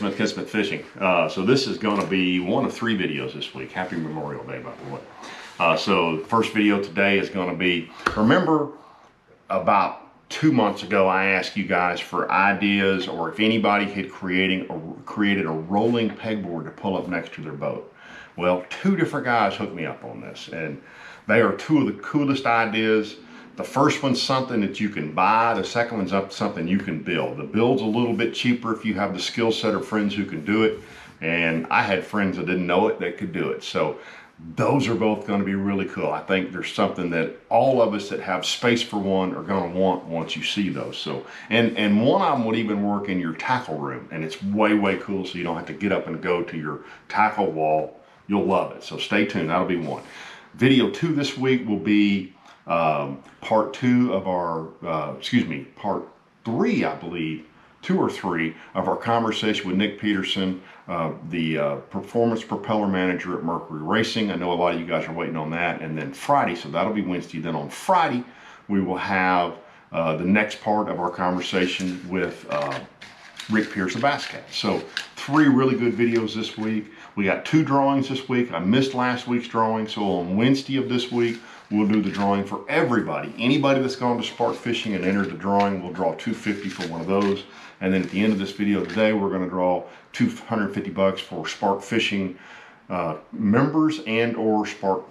Smith Kismet Fishing. So this is going to be one of 3 videos this week. Happy Memorial Day, by the way. So the first video today is going to be, remember about 2 months ago I asked you guys for ideas, or if anybody had created a rolling pegboard to pull up next to their boat. Well, 2 different guys hooked me up on this, and they are 2 of the coolest ideas. The first one's something that you can buy. The second one's something you can build. The build's a little bit cheaper if you have the skill set of friends who can do it. And I had friends that didn't know it that could do it. So those are both going to be really cool. I think there's something that all of us that have space for one are going to want once you see those. So, and one of them would even work in your tackle room, and it's way cool, so you don't have to get up and go to your tackle wall. You'll love it. So stay tuned. That'll be one. Video 2 this week will be part 2 of our, part 3, I believe, 2 or 3 of our conversation with Nick Peterson, the performance propeller manager at Mercury Racing. I know a lot of you guys are waiting on that. And then Friday, so that'll be Wednesday. Then on Friday, we will have the next part of our conversation with Rick Pierce of Bass Cat. So 3 really good videos this week. We got 2 drawings this week. I missed last week's drawing, so on Wednesday of this week, we'll do the drawing for everybody. Anybody that's gone to Spark Fishing and entered the drawing, we'll draw $250 for one of those. And then at the end of this video today, we're going to draw $250 for Spark Fishing members and or Spark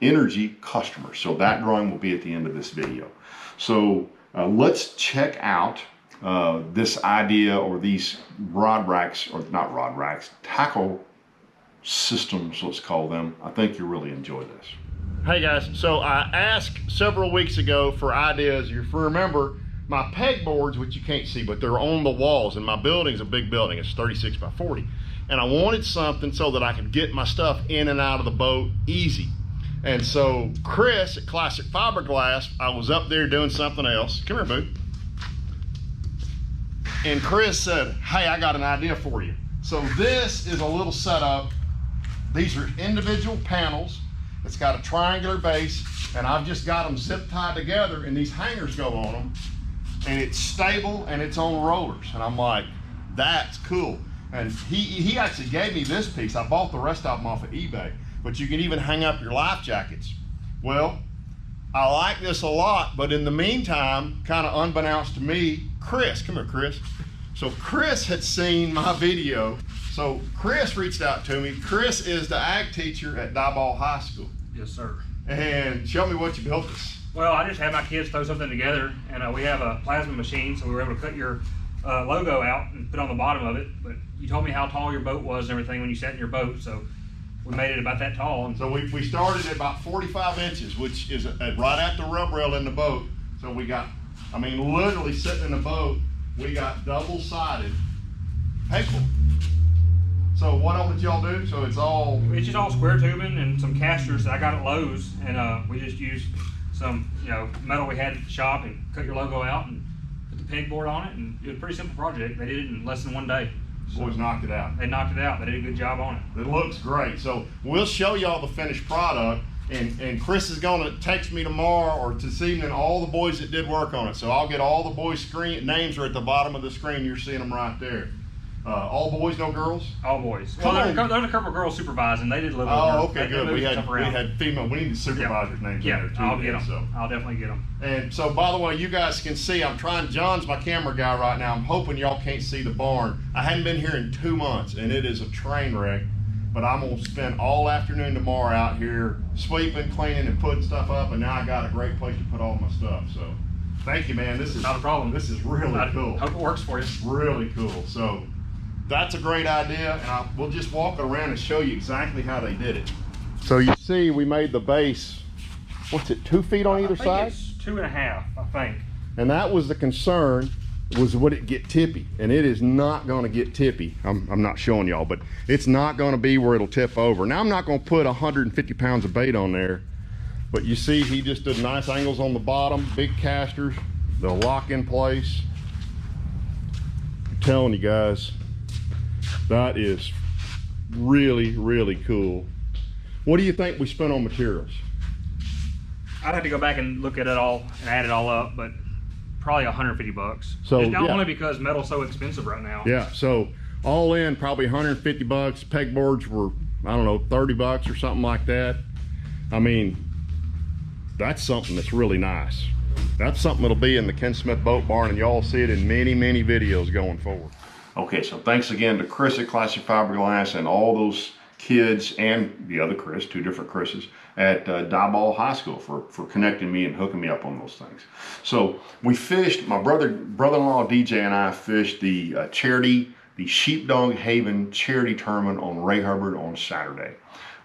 Energy customers. So that drawing will be at the end of this video. So let's check out this idea, or these rod racks, or not rod racks, tackle systems, let's call them. I think you'll really enjoy this. Hey guys, so I asked several weeks ago for ideas. If you remember, my pegboards, which you can't see, but they're on the walls, and my building's a big building. It's 36 by 40. And I wanted something so that I could get my stuff in and out of the boat easy. And so Chris at Classic Fiberglass, I was up there doing something else. Come here, boo. And Chris said, hey, I got an idea for you. So this is a little setup. These are individual panels. It's got a triangular base, and I've just got them zip tied together, and these hangers go on them, and it's stable and it's on rollers. And I'm like, that's cool. And he actually gave me this piece. I bought the rest of them off of eBay, but you can even hang up your life jackets. Well, I like this a lot, but in the meantime, kind of unbeknownst to me, Chris, come here, Chris. So Chris had seen my video. So Chris reached out to me. Chris is the ag teacher at Diboll High School. Yes, sir. And show me what you built us. Well, I just had my kids throw something together, and we have a plasma machine, so we were able to cut your logo out and put on the bottom of it. But you told me how tall your boat was and everything when you sat in your boat, so we made it about that tall. And so we started at about 45 inches, which is right at the rub rail in the boat. So we got, I mean, literally sitting in the boat, we got double-sided pegboard. So what all did y'all do? So it's just all square tubing and some casters that I got at Lowe's, and we just used some metal we had at the shop and cut your logo out and put the pegboard on it, and it was a pretty simple project. They did it in less than 1 day. Boys knocked it out. They knocked it out. They did a good job on it. It looks great. So we'll show y'all the finished product, and Chris is going to text me tomorrow or this evening all the boys that did work on it. So I'll get all the boys' names are at the bottom of the screen. You're seeing them right there. All boys, no girls? All boys. Well, there's a couple of girls supervising. They did a little. Oh, okay, good. We had female. We need the supervisors' names in there too. I'll get them. So I'll definitely get them. And so, by the way, you guys can see. I'm trying. John's my camera guy right now. I'm hoping y'all can't see the barn. I hadn't been here in 2 months, and it is a train wreck. But I'm gonna spend all afternoon tomorrow out here sweeping, cleaning, and putting stuff up. And now I got a great place to put all my stuff. So, thank you, man. This is not a problem. This is really cool. Hope it works for you. Really cool. So. That's a great idea, and we'll just walk around and show you exactly how they did it. So you see we made the base, what's it, 2 feet on either side? It's 2.5, I think. And that was the concern, was would it get tippy? And it is not gonna get tippy. I'm not showing y'all, but it's not gonna be where it'll tip over. Now I'm not gonna put 150 pounds of bait on there, but you see he just did nice angles on the bottom, big casters, they'll lock in place. I'm telling you guys, that is really cool. What do you think we spent on materials? I'd have to go back and look at it all and add it all up, but probably $150. So not only because metal's so expensive right now. Yeah, so All in, probably 150 bucks. Pegboards were, I don't know, 30 bucks or something like that. I mean, that's something that's really nice. That's something that'll be in the Ken Smith Boat Barn, and y'all see it in many, many videos going forward. Okay, so thanks again to Chris at Classic Fiberglass and all those kids and the other Chris, two different Chris's, at Diboll High School for connecting me and hooking me up on those things. So we fished, my brother-in-law DJ and I fished the the Sheepdog Haven charity tournament on Ray Hubbard on Saturday.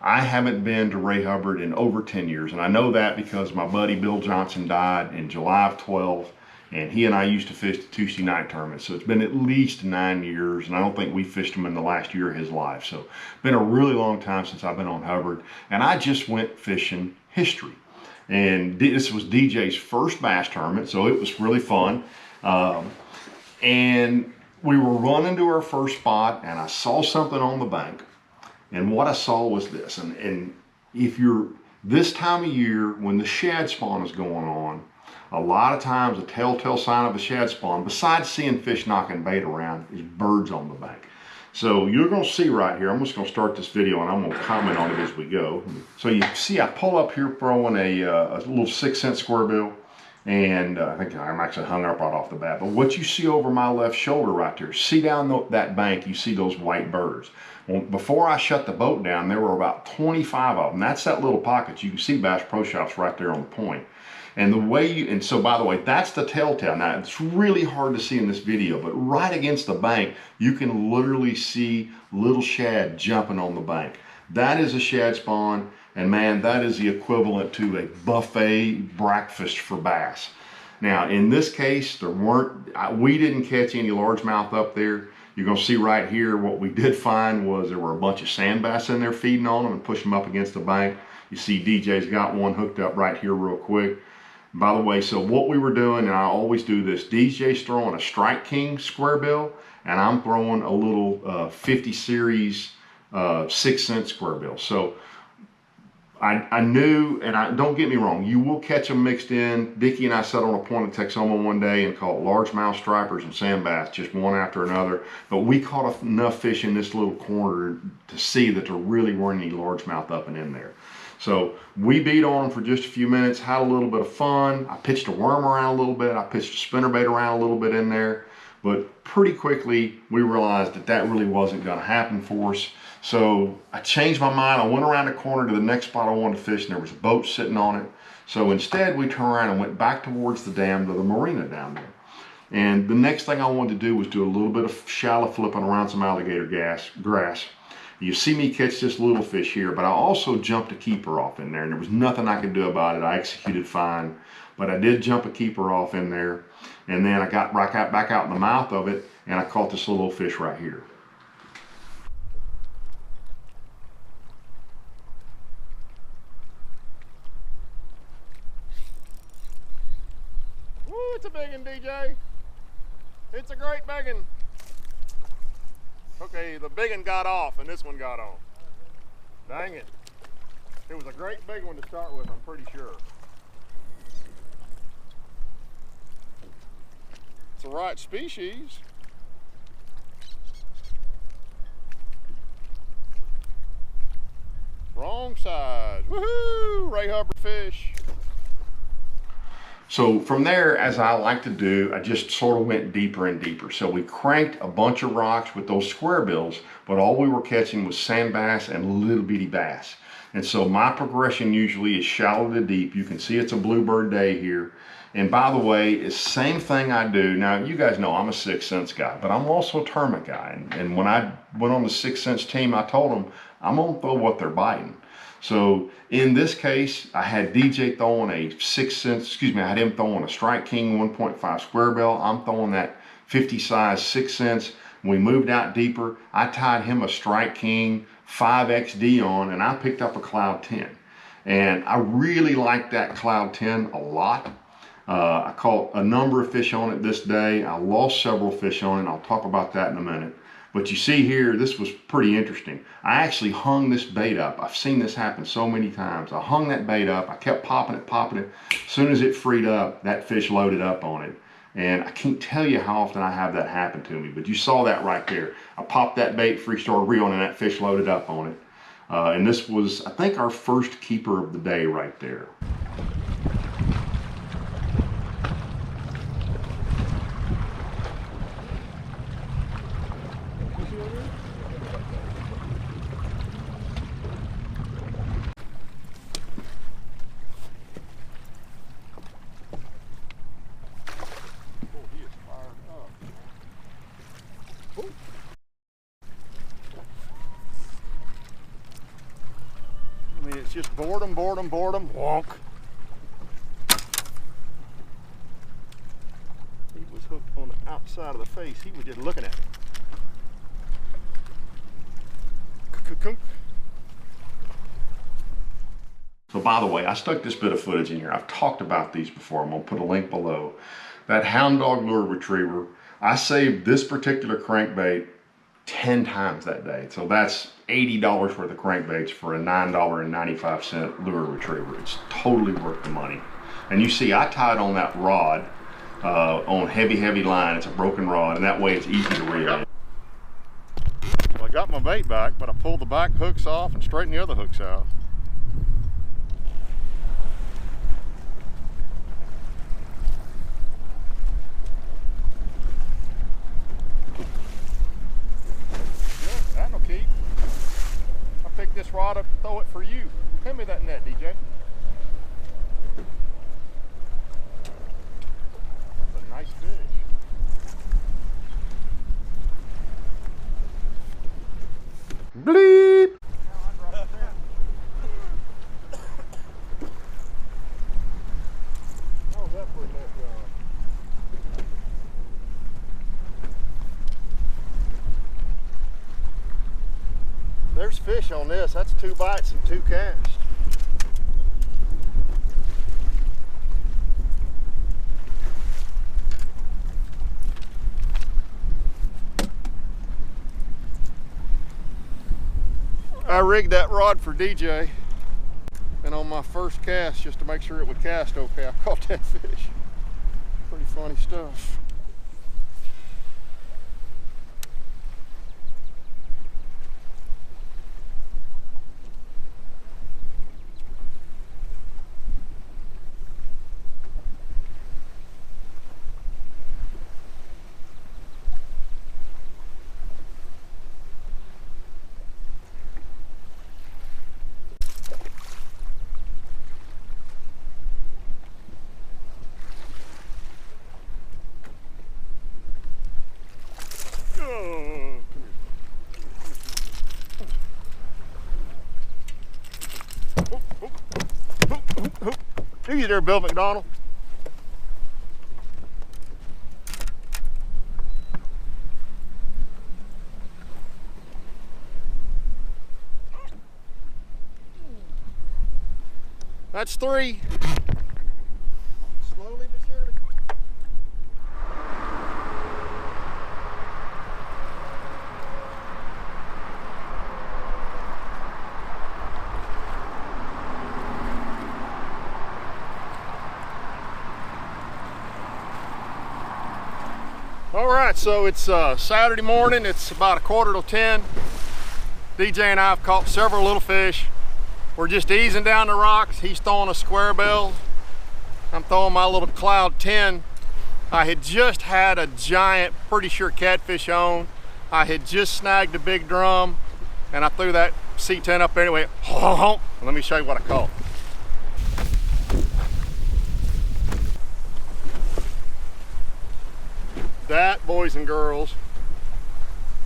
I haven't been to Ray Hubbard in over 10 years, and I know that because my buddy Bill Johnson died in July of 12, and he and I used to fish the Tuesday night tournament. So it's been at least 9 years, and I don't think we fished him in the last year of his life. So it's been a really long time since I've been on Hubbard, and I just went fishing history. And this was DJ's first bass tournament, so it was really fun. And we were running to our first spot, and I saw something on the bank. And what I saw was this, and if you're this time of year when the shad spawn is going on, a lot of times a telltale sign of a shad spawn, besides seeing fish knocking bait around, is birds on the bank. So you're going to see right here, I'm just going to start this video and I'm going to comment on it as we go. So you see I pull up here throwing a little 6-cent square bill, and I think I'm actually hung up right off the bat. But what you see over my left shoulder right there, see down that bank, you see those white birds. Well, before I shut the boat down, there were about 25 of them. That's that little pocket. You can see Bass Pro Shops right there on the point. And the way and so by the way, that's the telltale. Now it's really hard to see in this video, but right against the bank, you can literally see little shad jumping on the bank. That is a shad spawn, and man, that is the equivalent to a buffet breakfast for bass. Now in this case, we didn't catch any largemouth up there. You're gonna see right here, what we did find was there were a bunch of sand bass in there feeding on them and pushing them up against the bank. You see DJ's got one hooked up right here real quick. By the way, so what we were doing, and I always do this, DJ's throwing a Strike King square bill, and I'm throwing a little 50 series 6-cent square bill. So I knew, and don't get me wrong, you will catch them mixed in. Dickie and I sat on a point in Texoma one day and caught largemouth stripers and sand bass, just one after another. But we caught enough fish in this little corner to see that there really weren't any largemouth up and in there. So we beat on them for just a few minutes, had a little bit of fun. I pitched a worm around a little bit. I pitched a spinnerbait around a little bit in there. But pretty quickly, we realized that that really wasn't going to happen for us. So I changed my mind. I went around the corner to the next spot I wanted to fish, and there was a boat sitting on it. So instead, we turned around and went back towards the dam to the marina down there. And the next thing I wanted to do was do a little bit of shallow flipping around some alligator grass. You see me catch this little fish here, but I also jumped a keeper off in there, and there was nothing I could do about it. I executed fine, but I did jump a keeper off in there, and then I got back out in the mouth of it, and I caught this little fish right here. Woo, it's a big one, DJ. It's a great big one. Okay, the big one got off and this one got on. Dang it. It was a great big one to start with, I'm pretty sure. It's the right species. Wrong size. Woohoo! Ray Hubbard fish. So from there, as I like to do, I just sort of went deeper and deeper. So we cranked a bunch of rocks with those square bills, but all we were catching was sand bass and little bitty bass. And so my progression usually is shallow to deep. You can see it's a bluebird day here. And by the way, it's the same thing I do. Now, you guys know I'm a 6 cents guy, but I'm also a tournament guy. And when I went on the 6 cents team, I told them, I'm gonna throw what they're biting. So in this case, I had DJ throwing a 6 cents, excuse me, I had him throwing a Strike King 1.5 square bill. I'm throwing that 50 size 6 cents. When we moved out deeper, I tied him a Strike King 5XD on, and I picked up a Cloud 10. And I really like that Cloud 10 a lot. I caught a number of fish on it this day. I lost several fish on it, and I'll talk about that in a minute. But you see here, this was pretty interesting. I actually hung this bait up. I've seen this happen so many times. I hung that bait up. I kept popping it. As soon as it freed up, that fish loaded up on it. And I can't tell you how often I have that happen to me, but you saw that right there. I popped that bait, free started reeling, and that fish loaded up on it. And this was, I think, our first keeper of the day right there. I mean, it's just boredom, wonk. He was hooked on the outside of the face. He was just looking at it. So by the way, I stuck this bit of footage in here. I've talked about these before. I'm gonna put a link below. That hound dog lure retriever, I saved this particular crankbait 10 times that day. So that's $80 worth of crankbaits for a $9.95 lure retriever. It's totally worth the money. And you see, I tied on that rod on heavy line. It's a broken rod, and that way it's easy to reel in. Well, I got my bait back, but I pulled the back hooks off and straightened the other hooks out. Pick this rod up and throw it for you. Hand me that net, DJ. That's a nice fish. Bleep! Oh, that's where that There's fish on this. That's 2 bites and 2 casts. I rigged that rod for DJ, and on my first cast, just to make sure it would cast okay, I caught that fish. Pretty funny stuff. Do you there, Bill McDonald? That's 3. Slowly but surely. All right, so it's Saturday morning. It's about 9:45. DJ and I have caught several little fish. We're just easing down the rocks. He's throwing a square bill. I'm throwing my little Cloud 10. I had just had a giant, pretty sure catfish on. I had just snagged a big drum, and I threw that C10 up there anyway. Let me show you what I caught. That, boys and girls,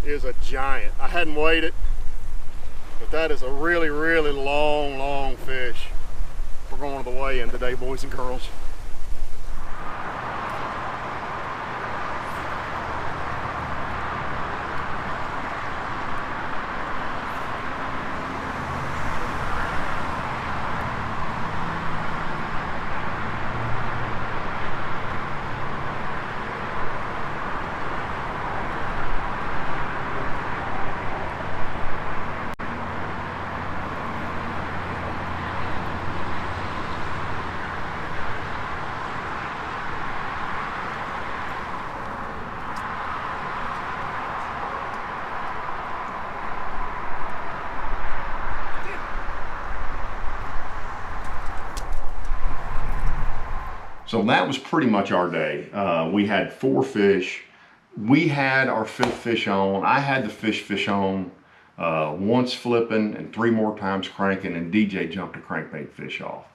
is a giant. I hadn't weighed it, but that is a really, really long fish. We're going to the weigh-in today, boys and girls. So that was pretty much our day. We had 4 fish. We had our 5th fish on. I had the fish on once flipping and 3 more times cranking, and DJ jumped a crankbait fish off.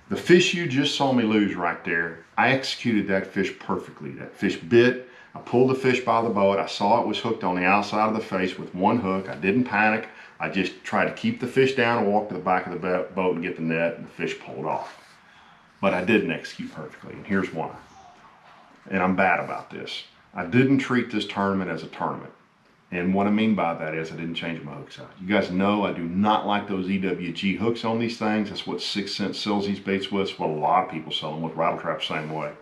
The fish you just saw me lose right there, I executed that fish perfectly. That fish bit. I pulled the fish by the boat. I saw it was hooked on the outside of the face with 1 hook. I didn't panic. I just tried to keep the fish down and walk to the back of the boat and get the net, and the fish pulled off. But I didn't execute perfectly, and here's why. And I'm bad about this. I didn't treat this tournament as a tournament. And what I mean by that is I didn't change my hook size. You guys know I do not like those EWG hooks on these things. That's what 6 Cent sells these baits with. It's what a lot of people sell them with. Rattle Trap, same way.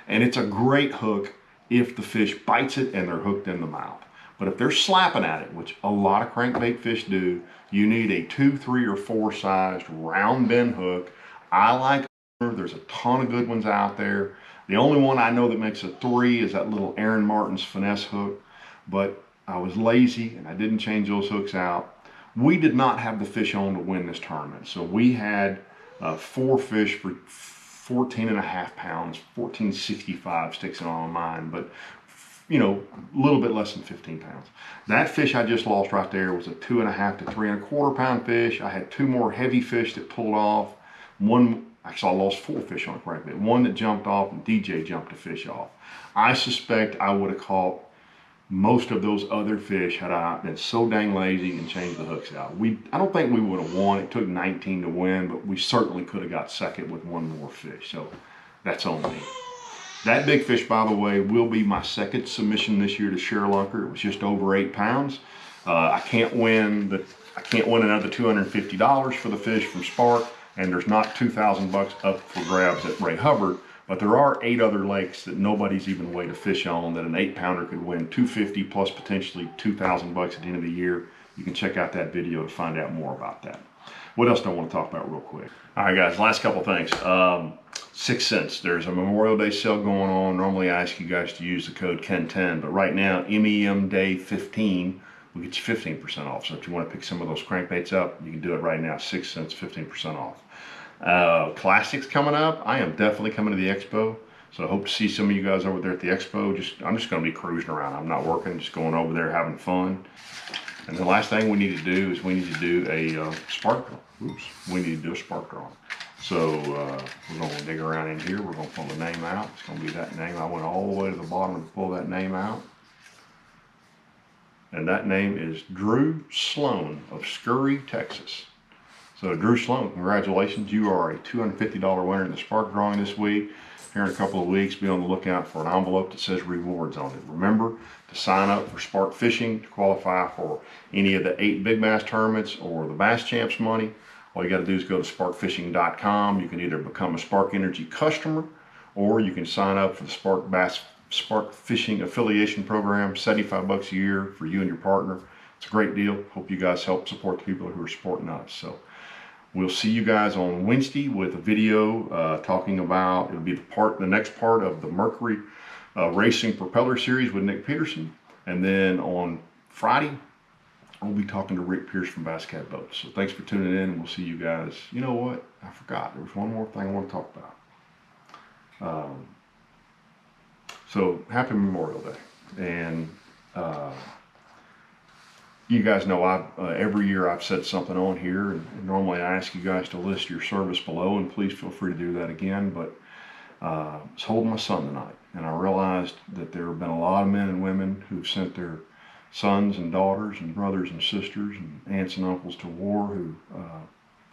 And it's a great hook if the fish bites it and they're hooked in the mouth. But if they're slapping at it, which a lot of crankbait fish do, you need a 2, 3, or 4 sized round bend hook. I like, there's a ton of good ones out there. The only one I know that makes a 3 is that little Aaron Martin's finesse hook. But I was lazy and I didn't change those hooks out. We did not have the fish on to win this tournament. So we had 4 fish for 14.5 pounds, 1465 sticks on mine, but you know, a little bit less than 15 pounds. That fish I just lost right there was a 2.5 to 3.25 pound fish. I had 2 more heavy fish that pulled off. Actually, I lost 4 fish on a crankbait. 1 that jumped off, and DJ jumped a fish off. I suspect I would have caught most of those other fish had I been so dang lazy and changed the hooks out. I don't think we would have won. It took 19 to win, but we certainly could have got second with 1 more fish. So that's on me. That big fish, by the way, will be my 2nd submission this year to Share Lunker. It was just over 8 pounds. I can't win another $250 for the fish from Spark, and there's not $2,000 up for grabs at Ray Hubbard. But there are 8 other lakes that nobody's even weighed a fish on that an 8-pounder could win $250 plus potentially $2,000 at the end of the year. You can check out that video to find out more about that. What else do I want to talk about real quick? All right, guys, last couple things. 6 cents. There's a Memorial Day sale going on. Normally I ask you guys to use the code KEN10, but right now, MEM Day 15 will get you 15% off. So if you want to pick some of those crankbaits up, you can do it right now. 6 cents, 15% off. Classics coming up. I am definitely coming to the expo, so I hope to see some of you guys over there at the expo. I'm just going to be cruising around. I'm not working, just going over there having fun. And the last thing we need to do is we need to do a spark draw. Oops, we need to do a spark draw. So we're going to dig around in here. We're going to pull the name out. It's going to be that name. I went all the way to the bottom to pull that name out. And that name is Drew Sloan of Scurry, Texas. So Drew Sloan, congratulations. You are a $250 winner in the spark drawing this week. Here in a couple of weeks, be on the lookout for an envelope that says rewards on it. Remember to sign up for Spark Fishing to qualify for any of the 8 big bass tournaments or the Bass Champs money. All you got to do is go to sparkfishing.com. You can either become a Spark Energy customer, or you can sign up for the Spark Fishing affiliation program, $75 a year for you and your partner. It's a great deal. Hope you guys help support the people who are supporting us. So we'll see you guys on Wednesday with a video talking about, it'll be the next part of the Mercury Racing Propeller Series with Nick Peterson. And then on Friday, I'll be talking to Rick Pierce from Bass Cat Boats. So thanks for tuning in, and we'll see you guys. You know what? I forgot. There was one more thing I want to talk about. So happy Memorial Day. And you guys know every year I've said something on here, and normally I ask you guys to list your service below, and please feel free to do that again. But I was holding my son tonight, and I realized that there have been a lot of men and women who've sent their sons and daughters and brothers and sisters and aunts and uncles to war who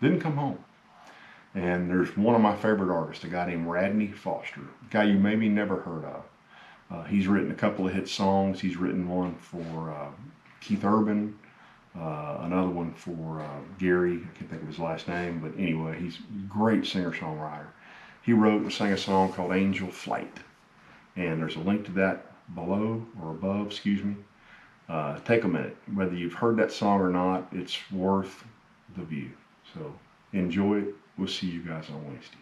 didn't come home. And there's one of my favorite artists, a guy named Rodney Foster, a guy you maybe never heard of. He's written a couple of hit songs. He's written one for Keith Urban, another one for Gary, I can't think of his last name, but anyway, he's a great singer-songwriter. He wrote and sang a song called Angel Flight, and there's a link to that below, or above, excuse me. Take a minute. Whether you've heard that song or not, it's worth the view. So enjoy it. We'll see you guys on Wednesday.